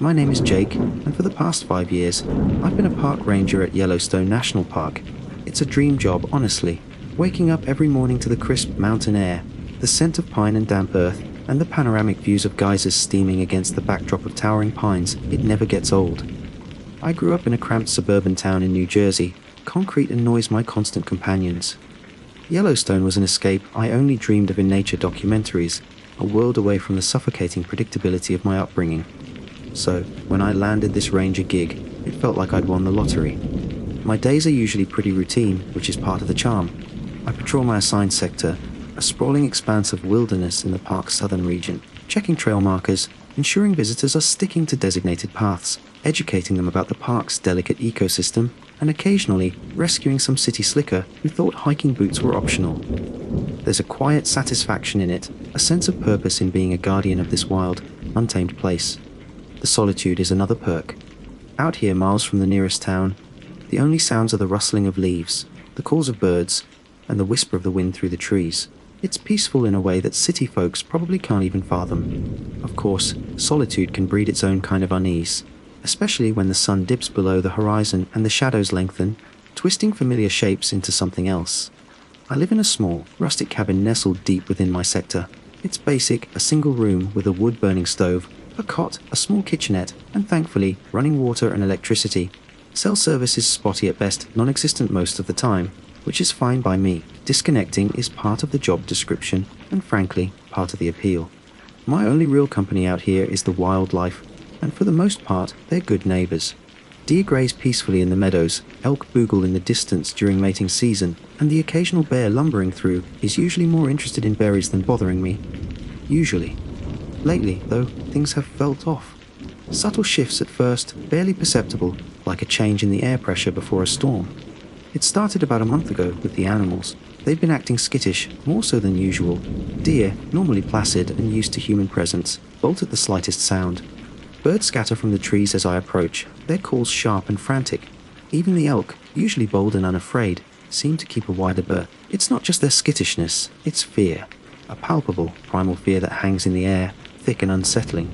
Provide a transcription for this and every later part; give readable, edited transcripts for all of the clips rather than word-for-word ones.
My name is Jake, and for the past 5 years, I've been a park ranger at Yellowstone National Park. It's a dream job, honestly. Waking up every morning to the crisp mountain air, the scent of pine and damp earth, and the panoramic views of geysers steaming against the backdrop of towering pines, it never gets old. I grew up in a cramped suburban town in New Jersey. Concrete and noise my constant companions. Yellowstone was an escape I only dreamed of in nature documentaries, a world away from the suffocating predictability of my upbringing. So, when I landed this ranger gig, it felt like I'd won the lottery. My days are usually pretty routine, which is part of the charm. I patrol my assigned sector, a sprawling expanse of wilderness in the park's southern region, checking trail markers, ensuring visitors are sticking to designated paths, educating them about the park's delicate ecosystem, and occasionally rescuing some city slicker who thought hiking boots were optional. There's a quiet satisfaction in it, a sense of purpose in being a guardian of this wild, untamed place. The solitude is another perk. Out here, miles from the nearest town, the only sounds are the rustling of leaves, the calls of birds, and the whisper of the wind through the trees. It's peaceful in a way that city folks probably can't even fathom. Of course, solitude can breed its own kind of unease, especially when the sun dips below the horizon and the shadows lengthen, twisting familiar shapes into something else. I live in a small, rustic cabin nestled deep within my sector. It's basic, a single room with a wood-burning stove, a cot, a small kitchenette, and thankfully, running water and electricity. Cell service is spotty at best, non-existent most of the time, which is fine by me. Disconnecting is part of the job description, and frankly, part of the appeal. My only real company out here is the wildlife, and for the most part, they're good neighbors. Deer graze peacefully in the meadows, elk boogle in the distance during mating season, and the occasional bear lumbering through is usually more interested in berries than bothering me. Usually. Lately, though, things have felt off. Subtle shifts at first, barely perceptible, like a change in the air pressure before a storm. It started about a month ago with the animals. They've been acting skittish, more so than usual. Deer, normally placid and used to human presence, bolt at the slightest sound. Birds scatter from the trees as I approach, their calls sharp and frantic. Even the elk, usually bold and unafraid, seem to keep a wider berth. It's not just their skittishness, it's fear. A palpable, primal fear that hangs in the air, thick and unsettling.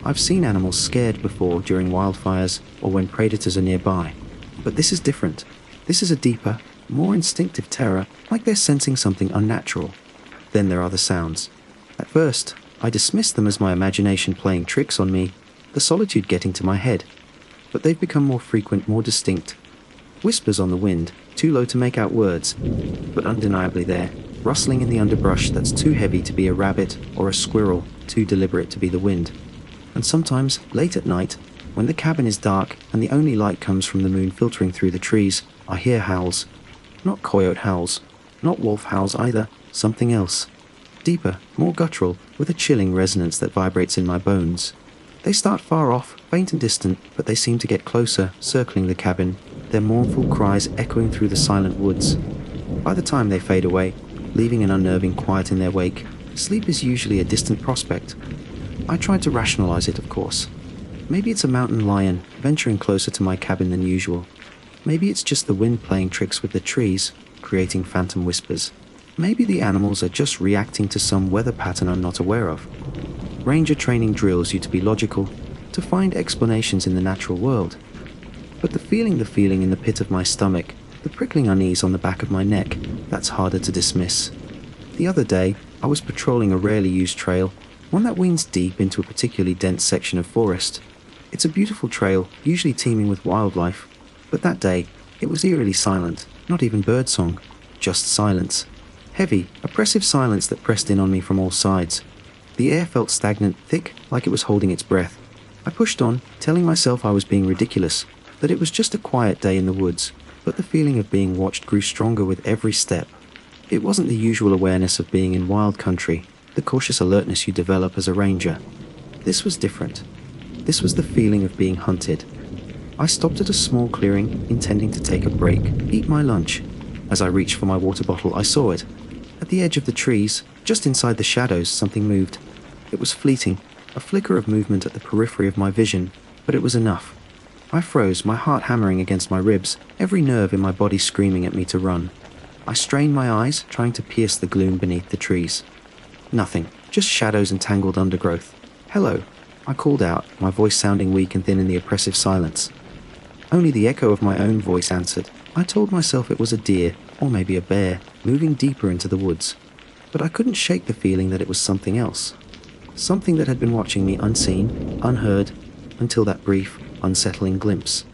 I've seen animals scared before during wildfires or when predators are nearby. But this is different. This is a deeper, more instinctive terror, like they're sensing something unnatural. Then there are the sounds. At first, I dismissed them as my imagination playing tricks on me, the solitude getting to my head. But they've become more frequent, more distinct. Whispers on the wind, too low to make out words, but undeniably there, rustling in the underbrush that's too heavy to be a rabbit or a squirrel, too deliberate to be the wind. And sometimes, late at night, when the cabin is dark and the only light comes from the moon filtering through the trees, I hear howls. Not coyote howls, not wolf howls either, something else. Deeper, more guttural, with a chilling resonance that vibrates in my bones. They start far off, faint and distant, but they seem to get closer, circling the cabin, their mournful cries echoing through the silent woods. By the time they fade away, leaving an unnerving quiet in their wake, sleep is usually a distant prospect. I tried to rationalize it, of course. Maybe it's a mountain lion venturing closer to my cabin than usual. Maybe it's just the wind playing tricks with the trees, creating phantom whispers. Maybe the animals are just reacting to some weather pattern I'm not aware of. Ranger training drills you to be logical, to find explanations in the natural world. But the feeling in the pit of my stomach, the prickling unease on the back of my neck, that's harder to dismiss. The other day, I was patrolling a rarely used trail, one that winds deep into a particularly dense section of forest. It's a beautiful trail, usually teeming with wildlife, but that day, it was eerily silent, not even birdsong, just silence. Heavy, oppressive silence that pressed in on me from all sides. The air felt stagnant, thick, like it was holding its breath. I pushed on, telling myself I was being ridiculous, that it was just a quiet day in the woods, but the feeling of being watched grew stronger with every step. It wasn't the usual awareness of being in wild country, the cautious alertness you develop as a ranger. This was different. This was the feeling of being hunted. I stopped at a small clearing, intending to take a break, eat my lunch. As I reached for my water bottle, I saw it. At the edge of the trees, just inside the shadows, something moved. It was fleeting, a flicker of movement at the periphery of my vision, but it was enough. I froze, my heart hammering against my ribs, every nerve in my body screaming at me to run. I strained my eyes, trying to pierce the gloom beneath the trees. Nothing, just shadows and tangled undergrowth. Hello. I called out, my voice sounding weak and thin in the oppressive silence. Only the echo of my own voice answered. I told myself it was a deer, or maybe a bear, moving deeper into the woods. But I couldn't shake the feeling that it was something else. Something that had been watching me unseen, unheard, until that brief, unsettling glimpse.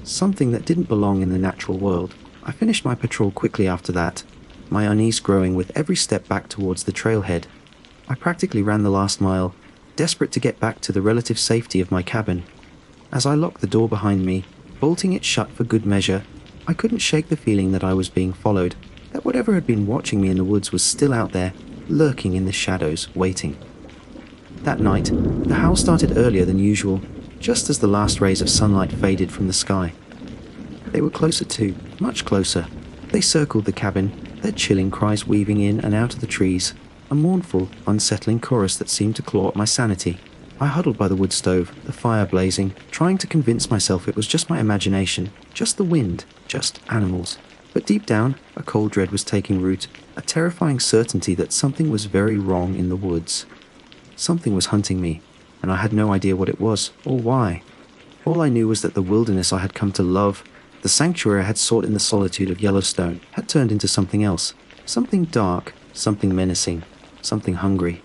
Something that didn't belong in the natural world. I finished my patrol quickly after that, my unease growing with every step back towards the trailhead. I practically ran the last mile, desperate to get back to the relative safety of my cabin. As I locked the door behind me, bolting it shut for good measure, I couldn't shake the feeling that I was being followed, that whatever had been watching me in the woods was still out there, lurking in the shadows, waiting. That night, the howl started earlier than usual, just as the last rays of sunlight faded from the sky. They were closer too, much closer. They circled the cabin, their chilling cries weaving in and out of the trees, a mournful, unsettling chorus that seemed to claw at my sanity. I huddled by the wood stove, the fire blazing, trying to convince myself it was just my imagination, just the wind, just animals. But deep down, a cold dread was taking root, a terrifying certainty that something was very wrong in the woods. Something was hunting me, and I had no idea what it was, or why. All I knew was that the wilderness I had come to love, the sanctuary I had sought in the solitude of Yellowstone, had turned into something else. Something dark, something menacing, something hungry.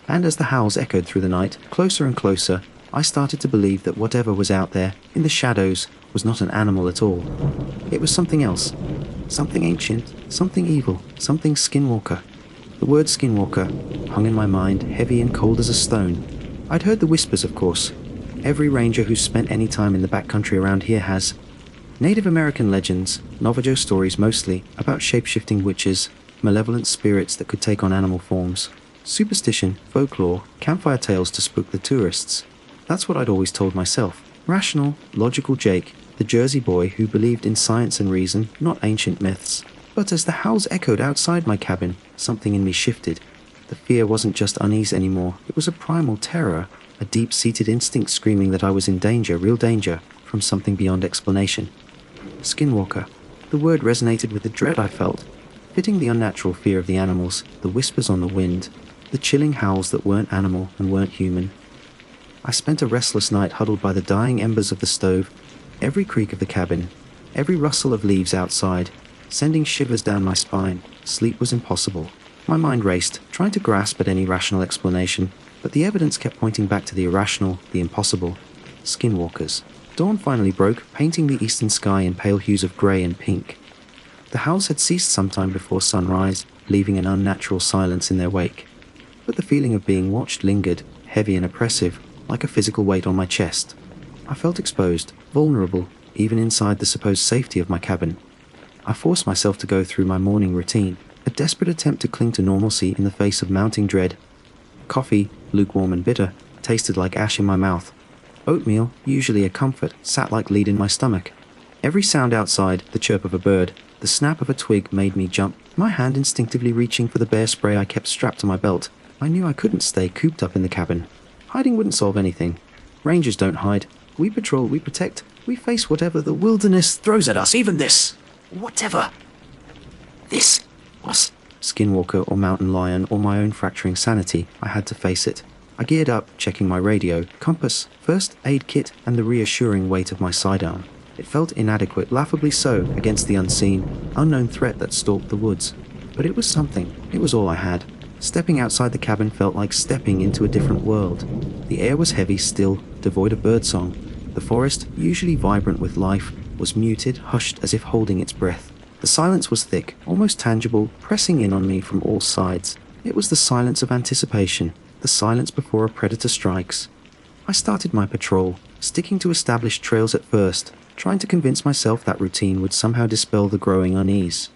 And as the howls echoed through the night, closer and closer, I started to believe that whatever was out there, in the shadows, was not an animal at all. It was something else. Something ancient, something evil, something skinwalker. The word skinwalker hung in my mind, heavy and cold as a stone. I'd heard the whispers, of course. Every ranger who's spent any time in the backcountry around here has. Native American legends, Navajo stories mostly, about shape-shifting witches, malevolent spirits that could take on animal forms. Superstition, folklore, campfire tales to spook the tourists. That's what I'd always told myself. Rational, logical Jake, the Jersey boy who believed in science and reason, not ancient myths. But as the howls echoed outside my cabin, something in me shifted. The fear wasn't just unease anymore, it was a primal terror, a deep-seated instinct screaming that I was in danger, real danger, from something beyond explanation. Skinwalker. The word resonated with the dread I felt, fitting the unnatural fear of the animals, the whispers on the wind, the chilling howls that weren't animal and weren't human. I spent a restless night huddled by the dying embers of the stove, every creak of the cabin, every rustle of leaves outside, sending shivers down my spine. Sleep was impossible. My mind raced, trying to grasp at any rational explanation, but the evidence kept pointing back to the irrational, the impossible. Skinwalkers. Dawn finally broke, painting the eastern sky in pale hues of grey and pink. The howls had ceased sometime before sunrise, leaving an unnatural silence in their wake. But the feeling of being watched lingered, heavy and oppressive, like a physical weight on my chest. I felt exposed, vulnerable, even inside the supposed safety of my cabin. I forced myself to go through my morning routine, a desperate attempt to cling to normalcy in the face of mounting dread. Coffee, lukewarm and bitter, tasted like ash in my mouth. Oatmeal, usually a comfort, sat like lead in my stomach. Every sound outside, the chirp of a bird, the snap of a twig made me jump, my hand instinctively reaching for the bear spray I kept strapped to my belt. I knew I couldn't stay cooped up in the cabin. Hiding wouldn't solve anything. Rangers don't hide. We patrol, we protect, we face whatever the wilderness throws at us, even this. Whatever. This was Skinwalker or mountain lion or my own fracturing sanity. I had to face it. I geared up, checking my radio, compass, first aid kit, and the reassuring weight of my sidearm. It felt inadequate, laughably so, against the unseen, unknown threat that stalked the woods. But it was something. It was all I had. Stepping outside the cabin felt like stepping into a different world. The air was heavy, still, devoid of birdsong. The forest, usually vibrant with life, was muted, hushed as if holding its breath. The silence was thick, almost tangible, pressing in on me from all sides. It was the silence of anticipation, the silence before a predator strikes. I started my patrol, sticking to established trails at first, trying to convince myself that routine would somehow dispel the growing unease.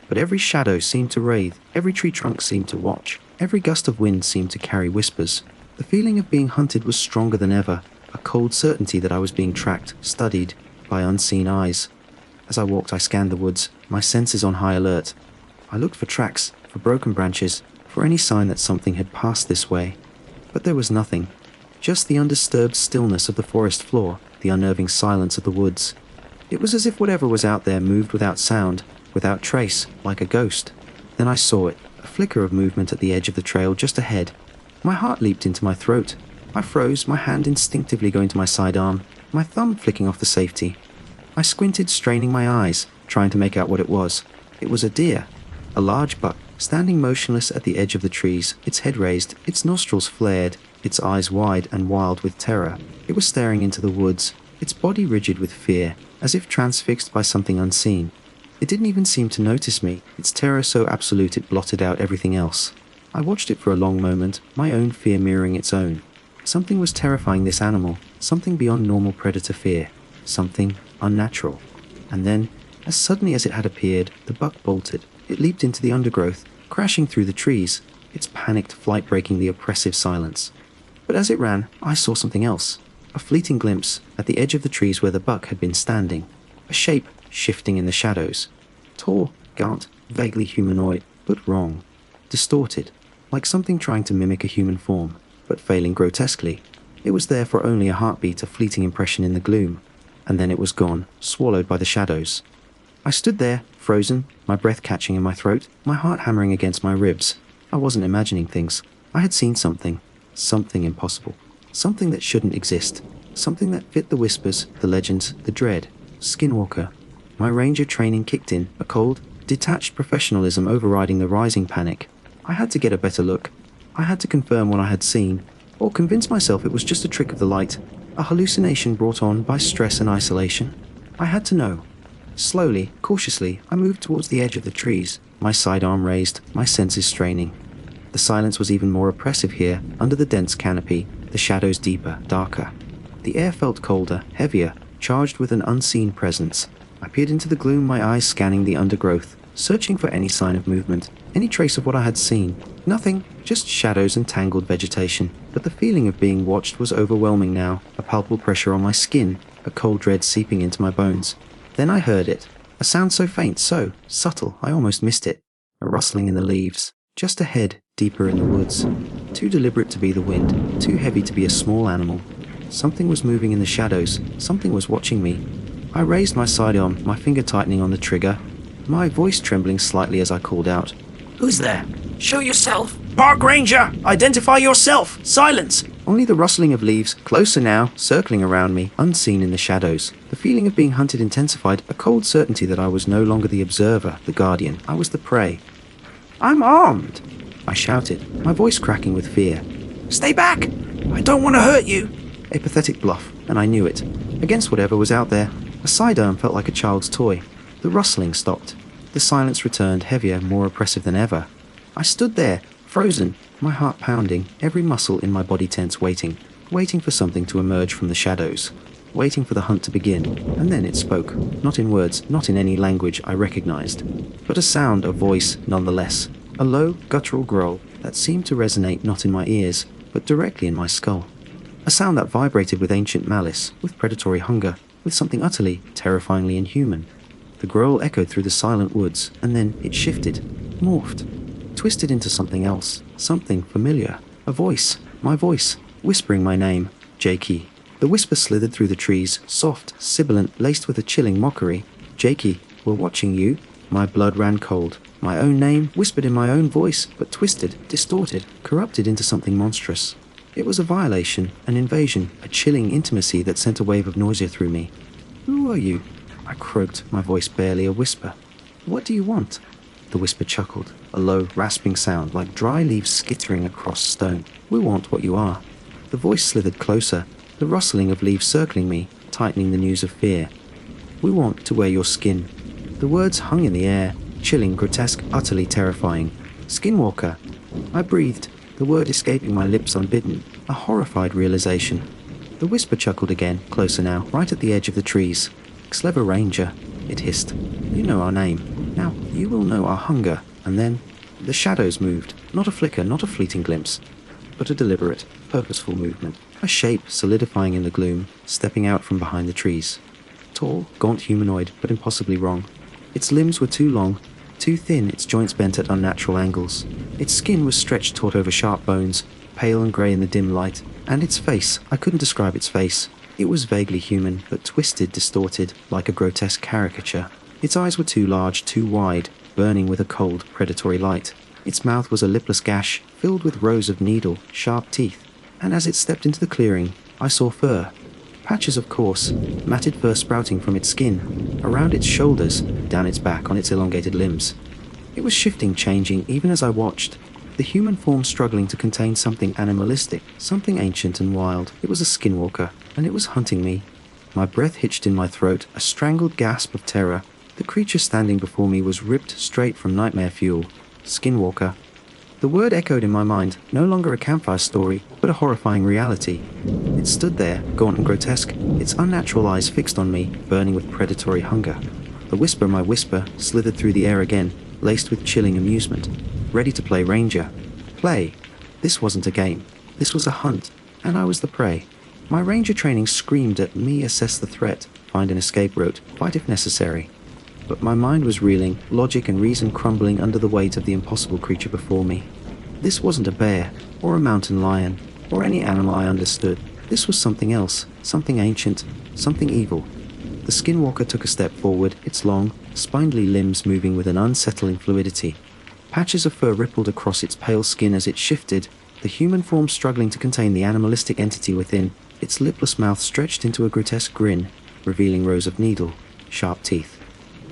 But every shadow seemed to writhe, every tree trunk seemed to watch, every gust of wind seemed to carry whispers. The feeling of being hunted was stronger than ever, a cold certainty that I was being tracked, studied, by unseen eyes. As I walked, I scanned the woods, my senses on high alert. I looked for tracks, for broken branches, for any sign that something had passed this way. But there was nothing. Just the undisturbed stillness of the forest floor, the unnerving silence of the woods. It was as if whatever was out there moved without sound, without trace, like a ghost. Then I saw it, a flicker of movement at the edge of the trail just ahead. My heart leaped into my throat. I froze, my hand instinctively going to my sidearm, my thumb flicking off the safety. I squinted, straining my eyes, trying to make out what it was. It was a deer. A large buck, standing motionless at the edge of the trees, its head raised, its nostrils flared, its eyes wide and wild with terror. It was staring into the woods, its body rigid with fear, as if transfixed by something unseen. It didn't even seem to notice me, its terror so absolute it blotted out everything else. I watched it for a long moment, my own fear mirroring its own. Something was terrifying this animal, something beyond normal predator fear, something unnatural. And then, as suddenly as it had appeared, the buck bolted. It leaped into the undergrowth, crashing through the trees, its panicked flight breaking the oppressive silence. But as it ran, I saw something else. A fleeting glimpse at the edge of the trees where the buck had been standing. A shape shifting in the shadows. Tall, gaunt, vaguely humanoid, but wrong. Distorted, like something trying to mimic a human form, but failing grotesquely. It was there for only a heartbeat, a fleeting impression in the gloom. And then it was gone, swallowed by the shadows. I stood there, frozen, my breath catching in my throat, my heart hammering against my ribs. I wasn't imagining things. I had seen something. Something impossible. Something that shouldn't exist. Something that fit the whispers, the legends, the dread. Skinwalker. My ranger training kicked in, a cold, detached professionalism overriding the rising panic. I had to get a better look. I had to confirm what I had seen, or convince myself it was just a trick of the light, a hallucination brought on by stress and isolation. I had to know. Slowly, cautiously, I moved towards the edge of the trees, my sidearm raised, my senses straining. The silence was even more oppressive here, under the dense canopy, the shadows deeper, darker. The air felt colder, heavier, charged with an unseen presence. I peered into the gloom, my eyes scanning the undergrowth, searching for any sign of movement, any trace of what I had seen. Nothing, just shadows and tangled vegetation. But the feeling of being watched was overwhelming now, a palpable pressure on my skin, a cold dread seeping into my bones. Then I heard it, a sound so faint, so subtle, I almost missed it. A rustling in the leaves, just ahead, deeper in the woods. Too deliberate to be the wind, too heavy to be a small animal. Something was moving in the shadows, something was watching me. I raised my sidearm, my finger tightening on the trigger, my voice trembling slightly as I called out. Who's there? Show yourself! Park Ranger! Identify yourself! Silence! Only the rustling of leaves, closer now, circling around me, unseen in the shadows. The feeling of being hunted intensified, a cold certainty that I was no longer the observer, the guardian. I was the prey. I'm armed! I shouted, my voice cracking with fear. Stay back! I don't want to hurt you! A pathetic bluff, and I knew it. Against whatever was out there, a sidearm felt like a child's toy. The rustling stopped. The silence returned, heavier, more oppressive than ever. I stood there, frozen, my heart pounding, every muscle in my body tense, waiting for something to emerge from the shadows, waiting for the hunt to begin. And then it spoke, not in words, not in any language I recognized, but a sound, a voice, nonetheless, a low, guttural growl that seemed to resonate not in my ears, but directly in my skull. A sound that vibrated with ancient malice, with predatory hunger, with something utterly, terrifyingly inhuman. The growl echoed through the silent woods, and then it shifted, morphed, twisted into something else, something familiar. A voice, my voice, whispering my name, Jakey. The whisper slithered through the trees, soft, sibilant, laced with a chilling mockery. Jakey, we're watching you. My blood ran cold. My own name, whispered in my own voice, but twisted, distorted, corrupted into something monstrous. It was a violation, an invasion, a chilling intimacy that sent a wave of nausea through me. Who are you? I croaked, my voice barely a whisper. What do you want? The whisper chuckled, a low, rasping sound like dry leaves skittering across stone. We want what you are. The voice slithered closer, the rustling of leaves circling me, tightening the news of fear. We want to wear your skin. The words hung in the air, chilling, grotesque, utterly terrifying. Skinwalker. I breathed, the word escaping my lips unbidden, a horrified realization. The whisper chuckled again, closer now, right at the edge of the trees. Clever Ranger, it hissed. You know our name. Now you will know our hunger. And then the shadows moved, not a flicker, not a fleeting glimpse, but a deliberate, purposeful movement. A shape solidifying in the gloom, stepping out from behind the trees. Tall, gaunt humanoid, but impossibly wrong. Its limbs were too long, too thin, its joints bent at unnatural angles. Its skin was stretched taut over sharp bones, pale and grey in the dim light. And its face, I couldn't describe its face. It was vaguely human, but twisted, distorted, like a grotesque caricature. Its eyes were too large, too wide, burning with a cold, predatory light. Its mouth was a lipless gash, filled with rows of needle, sharp teeth. and as it stepped into the clearing, I saw fur. Patches of coarse, matted fur sprouting from its skin, around its shoulders, down its back on its elongated limbs. It was shifting, changing, even as I watched. The human form struggling to contain something animalistic, something ancient and wild. It was a skinwalker, and it was hunting me. My breath hitched in my throat, a strangled gasp of terror. The creature standing before me was ripped straight from nightmare fuel. Skinwalker. The word echoed in my mind, no longer a campfire story, but a horrifying reality. It stood there, gaunt and grotesque, its unnatural eyes fixed on me, burning with predatory hunger. The whisper, my whisper, slithered through the air again, laced with chilling amusement. Ready to play ranger. Play. This wasn't a game. This was a hunt, and I was the prey. My ranger training screamed at me, assess the threat, find an escape route, fight if necessary. But my mind was reeling, logic and reason crumbling under the weight of the impossible creature before me. This wasn't a bear, or a mountain lion, or any animal I understood. This was something else, something ancient, something evil. The skinwalker took a step forward, its long, spindly limbs moving with an unsettling fluidity. Patches of fur rippled across its pale skin as it shifted, the human form struggling to contain the animalistic entity within, its lipless mouth stretched into a grotesque grin, revealing rows of needle, sharp teeth.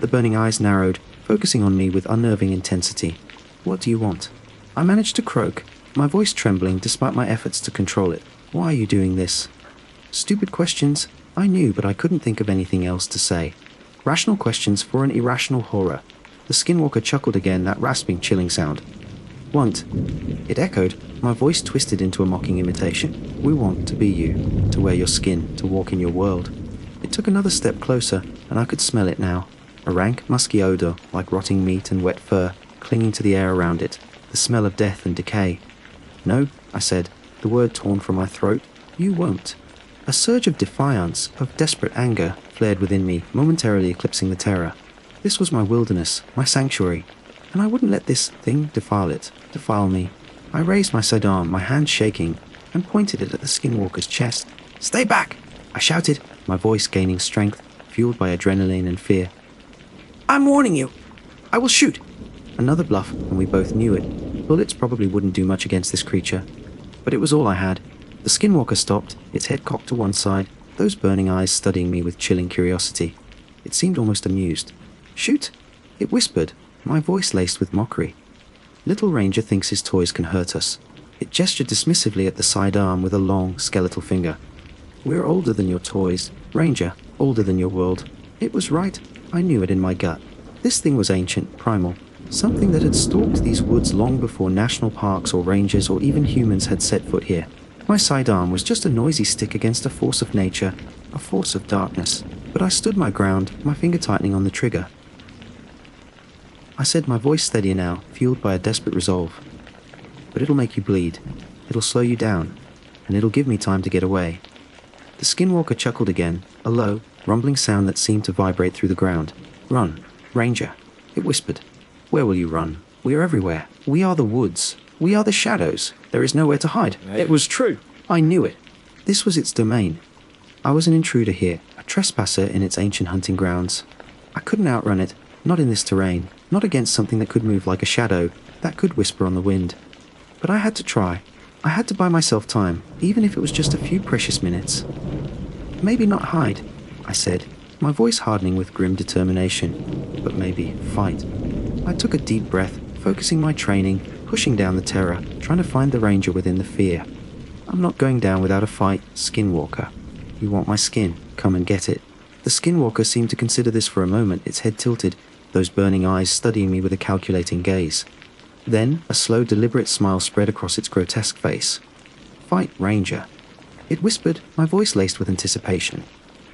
The burning eyes narrowed, focusing on me with unnerving intensity. What do you want? I managed to croak, my voice trembling despite my efforts to control it. Why are you doing this? Stupid questions, I knew, but I couldn't think of anything else to say. Rational questions for an irrational horror. The skinwalker chuckled again, that rasping, chilling sound. Want. It echoed, my voice twisted into a mocking imitation. We want to be you, to wear your skin, to walk in your world. It took another step closer, and I could smell it now. A rank, musky odor, like rotting meat and wet fur, clinging to the air around it. The smell of death and decay. No, I said, the word torn from my throat. You won't. A surge of defiance, of desperate anger, flared within me, momentarily eclipsing the terror. This was my wilderness, my sanctuary, and I wouldn't let this thing defile me. I raised my sidearm, my hand shaking, and pointed it at the skinwalker's chest. Stay back! I shouted, my voice gaining strength, fueled by adrenaline and fear. I'm warning you! I will shoot! Another bluff, and we both knew it. Bullets probably wouldn't do much against this creature. But it was all I had. The skinwalker stopped, its head cocked to one side, those burning eyes studying me with chilling curiosity. It seemed almost amused. Shoot! It whispered, my voice laced with mockery. Little Ranger thinks his toys can hurt us. It gestured dismissively at the sidearm with a long, skeletal finger. We're older than your toys, Ranger, older than your world. It was right. I knew it in my gut. This thing was ancient, primal, something that had stalked these woods long before national parks or rangers or even humans had set foot here. My sidearm was just a noisy stick against a force of nature, a force of darkness. But I stood my ground, my finger tightening on the trigger. I said, my voice steadier now, fueled by a desperate resolve. But it'll make you bleed. It'll slow you down. And it'll give me time to get away. The skinwalker chuckled again, a low, rumbling sound that seemed to vibrate through the ground. Run, Ranger, it whispered. Where will you run? We are everywhere. We are the woods. We are the shadows. There is nowhere to hide. It was true. I knew it. This was its domain. I was an intruder here, a trespasser in its ancient hunting grounds. I couldn't outrun it, not in this terrain, not against something that could move like a shadow, that could whisper on the wind. But I had to try. I had to buy myself time, even if it was just a few precious minutes. Maybe not hide, I said, my voice hardening with grim determination. But maybe fight. I took a deep breath, focusing my training, pushing down the terror, trying to find the Ranger within the fear. I'm not going down without a fight, Skinwalker. You want my skin? Come and get it. The Skinwalker seemed to consider this for a moment, its head tilted, those burning eyes studying me with a calculating gaze. Then, a slow, deliberate smile spread across its grotesque face. Fight, Ranger. It whispered, my voice laced with anticipation.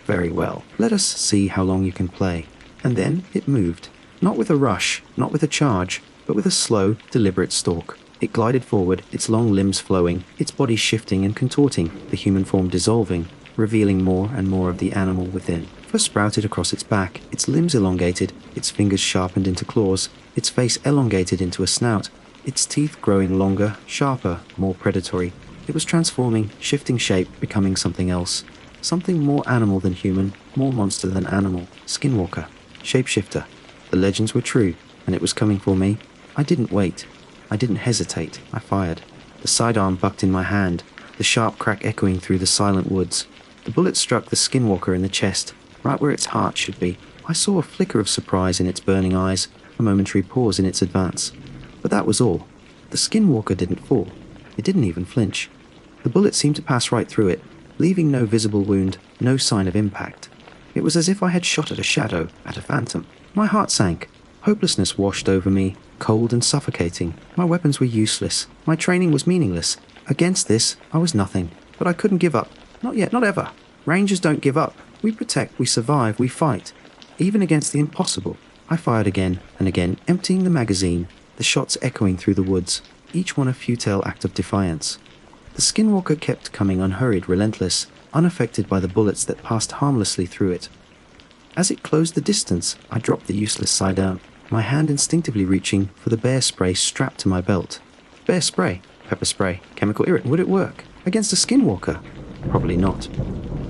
Very well, let us see how long you can play. And then it moved. Not with a rush, not with a charge, but with a slow, deliberate stalk. It glided forward, its long limbs flowing, its body shifting and contorting, the human form dissolving, revealing more and more of the animal within. Fur sprouted across its back, its limbs elongated, its fingers sharpened into claws, its face elongated into a snout, its teeth growing longer, sharper, more predatory. It was transforming, shifting shape, becoming something else. Something more animal than human, more monster than animal. Skinwalker. Shapeshifter. The legends were true, and it was coming for me. I didn't wait. I didn't hesitate. I fired. The sidearm bucked in my hand. the sharp crack echoing through the silent woods. The bullet struck the skinwalker in the chest, right where its heart should be. I saw a flicker of surprise in its burning eyes, a momentary pause in its advance. But that was all. The skinwalker didn't fall. It didn't even flinch. The bullet seemed to pass right through it, leaving no visible wound, no sign of impact. It was as if I had shot at a shadow, at a phantom. My heart sank. Hopelessness washed over me, cold and suffocating. My weapons were useless. My training was meaningless. Against this, I was nothing. But I couldn't give up. Not yet, not ever. Rangers don't give up. We protect, we survive, we fight. Even against the impossible. I fired again and again, emptying the magazine, the shots echoing through the woods, each one a futile act of defiance. The skinwalker kept coming unhurried, relentless, unaffected by the bullets that passed harmlessly through it. As it closed the distance, I dropped the useless sidearm, my hand instinctively reaching for the bear spray strapped to my belt. Bear spray, pepper spray, chemical irritant, would it work? Against a skinwalker? Probably not.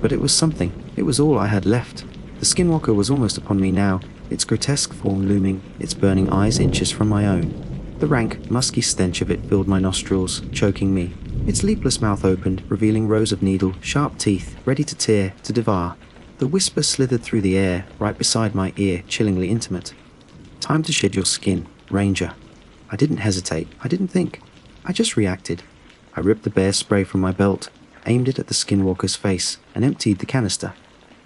But it was something. It was all I had left. The skinwalker was almost upon me now, its grotesque form looming, its burning eyes inches from my own. The rank, musky stench of it filled my nostrils, choking me. Its leafless mouth opened, revealing rows of needle, sharp teeth, ready to tear, to devour. The whisper slithered through the air, right beside my ear, chillingly intimate. Time to shed your skin, Ranger. I didn't hesitate. I didn't think. I just reacted. I ripped the bear spray from my belt, aimed it at the skinwalker's face, and emptied the canister.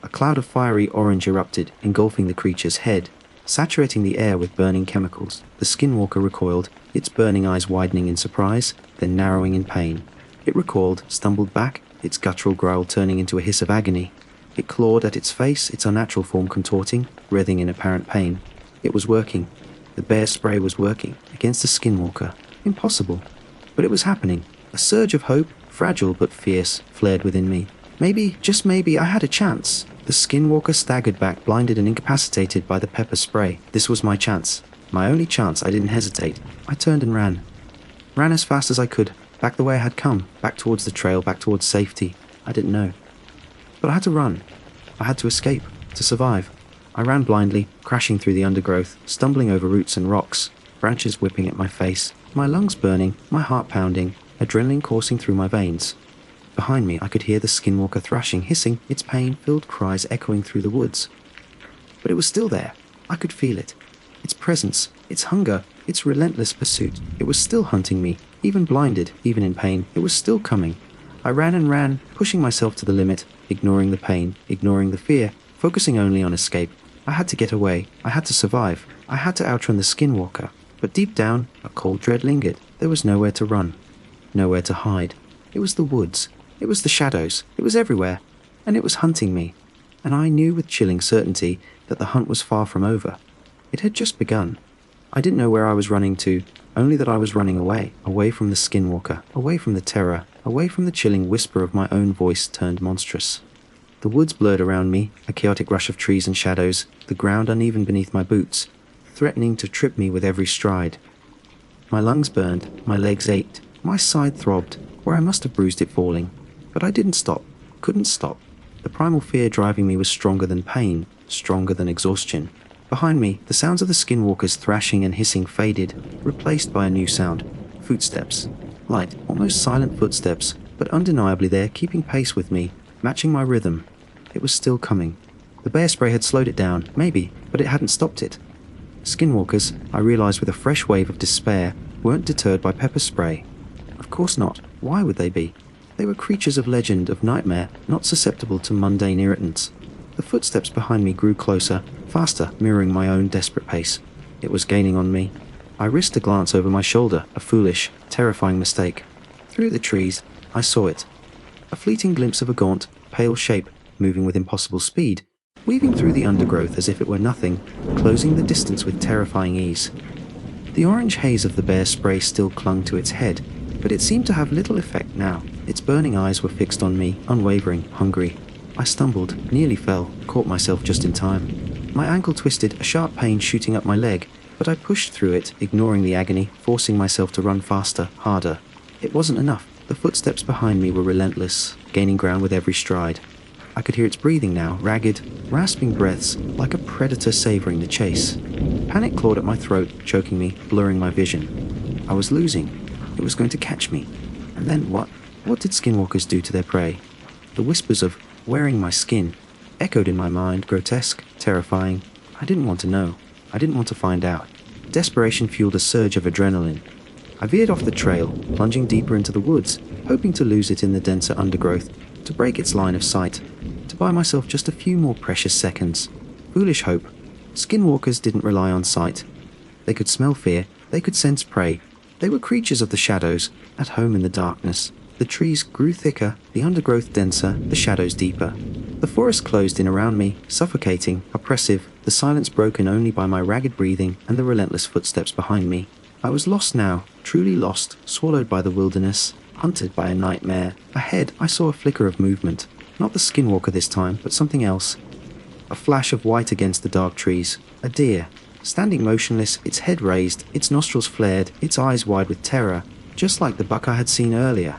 A cloud of fiery orange erupted, engulfing the creature's head, saturating the air with burning chemicals. The skinwalker recoiled, its burning eyes widening in surprise, then narrowing in pain. It recoiled, stumbled back, its guttural growl turning into a hiss of agony. It clawed at its face, its unnatural form contorting, writhing in apparent pain. It was working. The bear spray was working, against the skinwalker. Impossible. But it was happening. A surge of hope, fragile but fierce, flared within me. Maybe, just maybe, I had a chance. The skinwalker staggered back, blinded and incapacitated by the pepper spray. This was my chance. My only chance. I didn't hesitate. I turned and ran. Ran as fast as I could, back the way I had come, back towards the trail, back towards safety. I didn't know. But I had to run. I had to escape, to survive. I ran blindly, crashing through the undergrowth, stumbling over roots and rocks, branches whipping at my face, my lungs burning, my heart pounding, adrenaline coursing through my veins. Behind me, I could hear the skinwalker thrashing, hissing, its pain-filled cries echoing through the woods. But it was still there. I could feel it. Its presence, its hunger, its relentless pursuit. It was still hunting me, even blinded, even in pain. It was still coming. I ran and ran, pushing myself to the limit, ignoring the pain, ignoring the fear, focusing only on escape. I had to get away. I had to survive. I had to outrun the skinwalker. But deep down, a cold dread lingered. There was nowhere to run. Nowhere to hide. It was the woods. It was the shadows. It was everywhere. And it was hunting me. And I knew with chilling certainty that the hunt was far from over. It had just begun. I didn't know where I was running to, only that I was running away, away from the skinwalker, away from the terror, away from the chilling whisper of my own voice turned monstrous. The woods blurred around me, a chaotic rush of trees and shadows, the ground uneven beneath my boots, threatening to trip me with every stride. My lungs burned, my legs ached, my side throbbed, where I must have bruised it falling. But I didn't stop, couldn't stop. The primal fear driving me was stronger than pain, stronger than exhaustion. Behind me, the sounds of the skinwalkers thrashing and hissing faded, replaced by a new sound. Footsteps. Light, almost silent footsteps, but undeniably there, keeping pace with me, matching my rhythm. It was still coming. The bear spray had slowed it down, maybe, but it hadn't stopped it. Skinwalkers, I realized with a fresh wave of despair, weren't deterred by pepper spray. Of course not. Why would they be? They were creatures of legend, of nightmare, not susceptible to mundane irritants. The footsteps behind me grew closer, faster, mirroring my own desperate pace. It was gaining on me. I risked a glance over my shoulder, a foolish, terrifying mistake. Through the trees, I saw it. A fleeting glimpse of a gaunt, pale shape, moving with impossible speed, weaving through the undergrowth as if it were nothing, closing the distance with terrifying ease. The orange haze of the bear spray still clung to its head, but it seemed to have little effect now. Its burning eyes were fixed on me, unwavering, hungry. I stumbled, nearly fell, caught myself just in time. My ankle twisted, a sharp pain shooting up my leg, but I pushed through it, ignoring the agony, forcing myself to run faster, harder. It wasn't enough. The footsteps behind me were relentless, gaining ground with every stride. I could hear its breathing now, ragged, rasping breaths, like a predator savoring the chase. Panic clawed at my throat, choking me, blurring my vision. I was losing. It was going to catch me. And then what? What did skinwalkers do to their prey? The whispers of "wearing my skin" echoed in my mind, grotesque, terrifying. I didn't want to know. I didn't want to find out. Desperation fueled a surge of adrenaline. I veered off the trail, plunging deeper into the woods, hoping to lose it in the denser undergrowth, to break its line of sight, to buy myself just a few more precious seconds. Foolish hope. Skinwalkers didn't rely on sight. They could smell fear, they could sense prey. They were creatures of the shadows, at home in the darkness. The trees grew thicker, the undergrowth denser, the shadows deeper. The forest closed in around me, suffocating, oppressive, the silence broken only by my ragged breathing and the relentless footsteps behind me. I was lost now, truly lost, swallowed by the wilderness, hunted by a nightmare. Ahead, I saw a flicker of movement. Not the skinwalker this time, but something else. A flash of white against the dark trees. A deer. Standing motionless, its head raised, its nostrils flared, its eyes wide with terror, just like the buck I had seen earlier.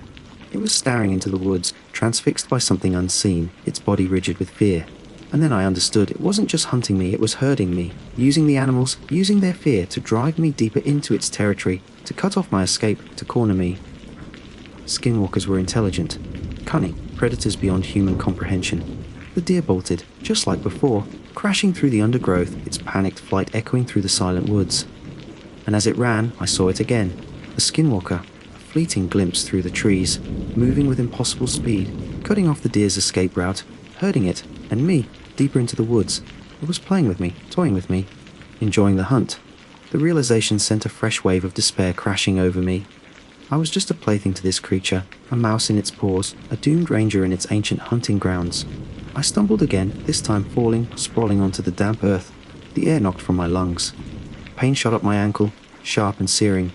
It was staring into the woods, transfixed by something unseen, its body rigid with fear. And then I understood it wasn't just hunting me, it was herding me, using the animals, using their fear to drive me deeper into its territory, to cut off my escape, to corner me. Skinwalkers were intelligent, cunning, predators beyond human comprehension. The deer bolted, just like before, crashing through the undergrowth, its panicked flight echoing through the silent woods. And as it ran, I saw it again. The skinwalker, a fleeting glimpse through the trees, moving with impossible speed, cutting off the deer's escape route, herding it, and me, deeper into the woods. It was playing with me, toying with me, enjoying the hunt. The realization sent a fresh wave of despair crashing over me. I was just a plaything to this creature, a mouse in its paws, a doomed ranger in its ancient hunting grounds. I stumbled again, this time falling, sprawling onto the damp earth. The air knocked from my lungs. Pain shot up my ankle, sharp and searing.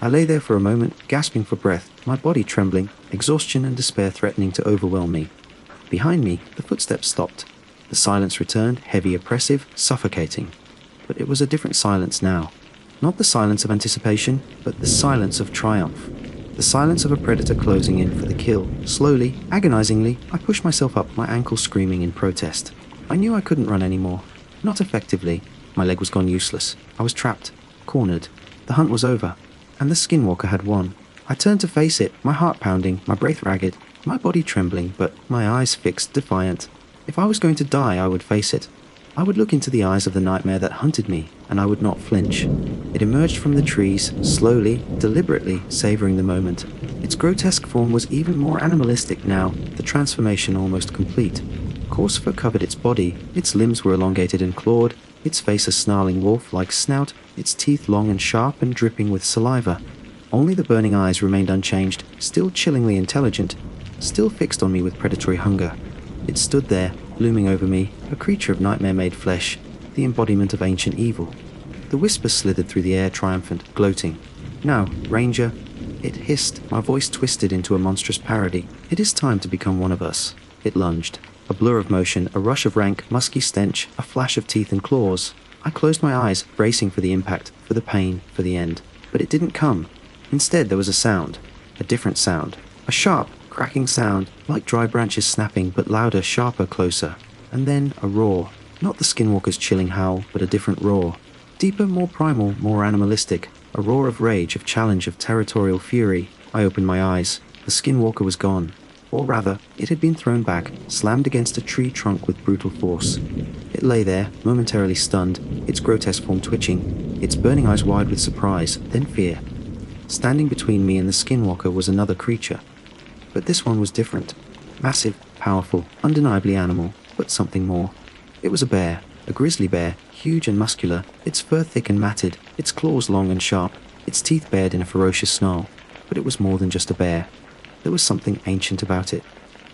I lay there for a moment, gasping for breath, my body trembling, exhaustion and despair threatening to overwhelm me. Behind me, the footsteps stopped. The silence returned, heavy, oppressive, suffocating. But it was a different silence now. Not the silence of anticipation, but the silence of triumph. The silence of a predator closing in for the kill. Slowly, agonizingly, I pushed myself up, my ankle screaming in protest. I knew I couldn't run anymore. Not effectively. My leg was gone useless. I was trapped, cornered. The hunt was over, and the skinwalker had won. I turned to face it, my heart pounding, my breath ragged, my body trembling, but my eyes fixed, defiant. If I was going to die, I would face it. I would look into the eyes of the nightmare that hunted me, and I would not flinch. It emerged from the trees, slowly, deliberately, savoring the moment. Its grotesque form was even more animalistic now, the transformation almost complete. Coarse fur covered its body, its limbs were elongated and clawed, its face a snarling wolf-like snout, its teeth long and sharp and dripping with saliva. Only the burning eyes remained unchanged, still chillingly intelligent, still fixed on me with predatory hunger. It stood there, looming over me, a creature of nightmare-made flesh, the embodiment of ancient evil. The whisper slithered through the air, triumphant, gloating. "Now, Ranger," it hissed, my voice twisted into a monstrous parody. "It is time to become one of us." It lunged. A blur of motion, a rush of rank, musky stench, a flash of teeth and claws. I closed my eyes, bracing for the impact, for the pain, for the end. But it didn't come. Instead, there was a sound. A different sound. A sharp, cracking sound, like dry branches snapping, but louder, sharper, closer. And then a roar. Not the skinwalker's chilling howl, but a different roar. Deeper, more primal, more animalistic. A roar of rage, of challenge, of territorial fury. I opened my eyes. The skinwalker was gone. Or rather, it had been thrown back, slammed against a tree trunk with brutal force. It lay there, momentarily stunned, its grotesque form twitching, its burning eyes wide with surprise, then fear. Standing between me and the skinwalker was another creature. But this one was different. Massive, powerful, undeniably animal, but something more. It was a bear, a grizzly bear, huge and muscular, its fur thick and matted, its claws long and sharp, its teeth bared in a ferocious snarl. But it was more than just a bear. There was something ancient about it.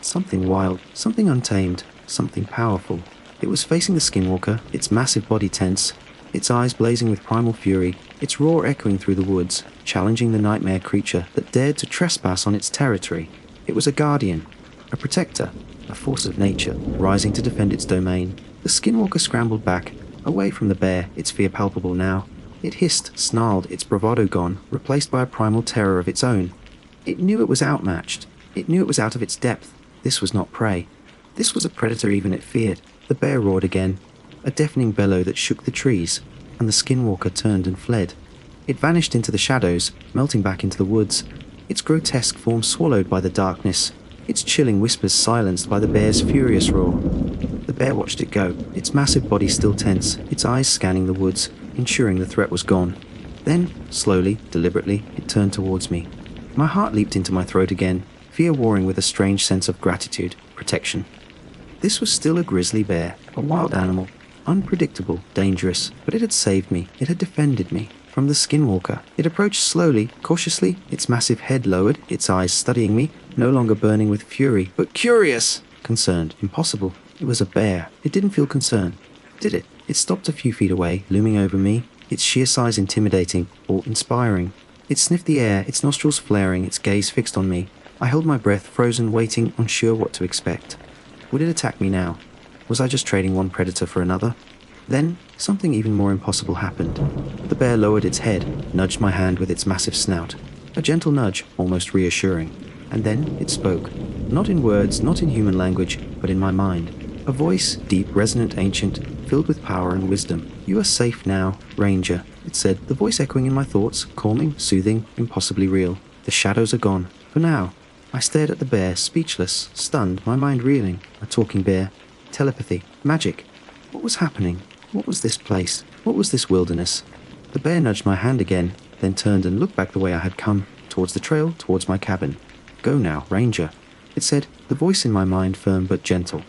Something wild, something untamed, something powerful. It was facing the skinwalker, its massive body tense, its eyes blazing with primal fury, its roar echoing through the woods, challenging the nightmare creature that dared to trespass on its territory. It was a guardian, a protector, a force of nature, rising to defend its domain. The skinwalker scrambled back, away from the bear, its fear palpable now. It hissed, snarled, its bravado gone, replaced by a primal terror of its own. It knew it was outmatched. It knew it was out of its depth. This was not prey. This was a predator even it feared. The bear roared again, a deafening bellow that shook the trees, and the skinwalker turned and fled. It vanished into the shadows, melting back into the woods. its grotesque form swallowed by the darkness, its chilling whispers silenced by the bear's furious roar. The bear watched it go, its massive body still tense, its eyes scanning the woods, ensuring the threat was gone. Then, slowly, deliberately, it turned towards me. My heart leaped into my throat again, fear warring with a strange sense of gratitude, protection. This was still a grizzly bear, a wild animal, unpredictable, dangerous, but it had saved me, it had defended me. From the skinwalker, it approached slowly, cautiously, its massive head lowered, its eyes studying me, no longer burning with fury, but curious. Concerned, impossible. It was a bear. It didn't feel concern, did it? It stopped a few feet away, looming over me, its sheer size intimidating, or inspiring. It sniffed the air, its nostrils flaring, its gaze fixed on me. I held my breath, frozen, waiting, unsure what to expect. Would it attack me now? Was I just trading one predator for another? Then, something even more impossible happened. The bear lowered its head, nudged my hand with its massive snout. A gentle nudge, almost reassuring. And then it spoke. Not in words, not in human language, but in my mind. A voice, deep, resonant, ancient, filled with power and wisdom. "You are safe now, Ranger," it said, the voice echoing in my thoughts, calming, soothing, impossibly real. "The shadows are gone. For now." I stared at the bear, speechless, stunned, my mind reeling. A talking bear. Telepathy. Magic. What was happening? What was this place? What was this wilderness? The bear nudged my hand again, then turned and looked back the way I had come, towards the trail, towards my cabin. "Go now, Ranger," it said, the voice in my mind firm but gentle.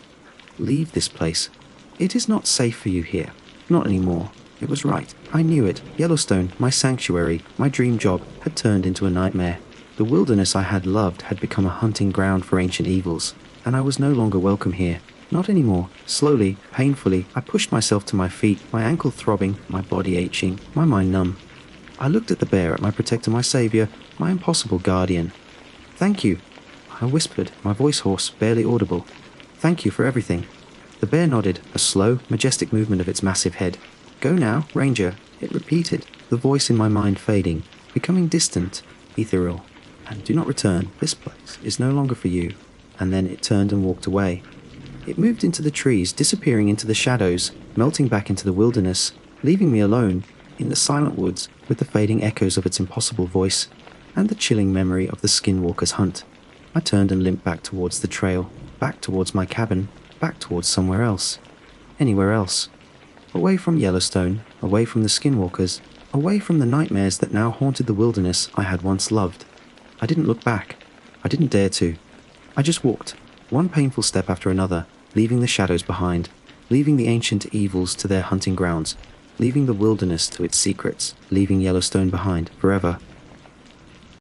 "Leave this place. It is not safe for you here. Not anymore." It was right. I knew it. Yellowstone, my sanctuary, my dream job, had turned into a nightmare. The wilderness I had loved had become a hunting ground for ancient evils, and I was no longer welcome here. Not anymore. Slowly, painfully, I pushed myself to my feet, my ankle throbbing, my body aching, my mind numb. I looked at the bear, at my protector, my savior, my impossible guardian. "Thank you," I whispered, my voice hoarse, barely audible. "Thank you for everything." The bear nodded, a slow, majestic movement of its massive head. "Go now, Ranger," it repeated, the voice in my mind fading, becoming distant, ethereal. "And do not return. This place is no longer for you." And then it turned and walked away. It moved into the trees, disappearing into the shadows, melting back into the wilderness, leaving me alone, in the silent woods, with the fading echoes of its impossible voice, and the chilling memory of the skinwalker's hunt. I turned and limped back towards the trail, back towards my cabin, back towards somewhere else. Anywhere else. Away from Yellowstone, away from the skinwalkers, away from the nightmares that now haunted the wilderness I had once loved. I didn't look back. I didn't dare to. I just walked, one painful step after another, leaving the shadows behind, leaving the ancient evils to their hunting grounds, leaving the wilderness to its secrets, leaving Yellowstone behind forever.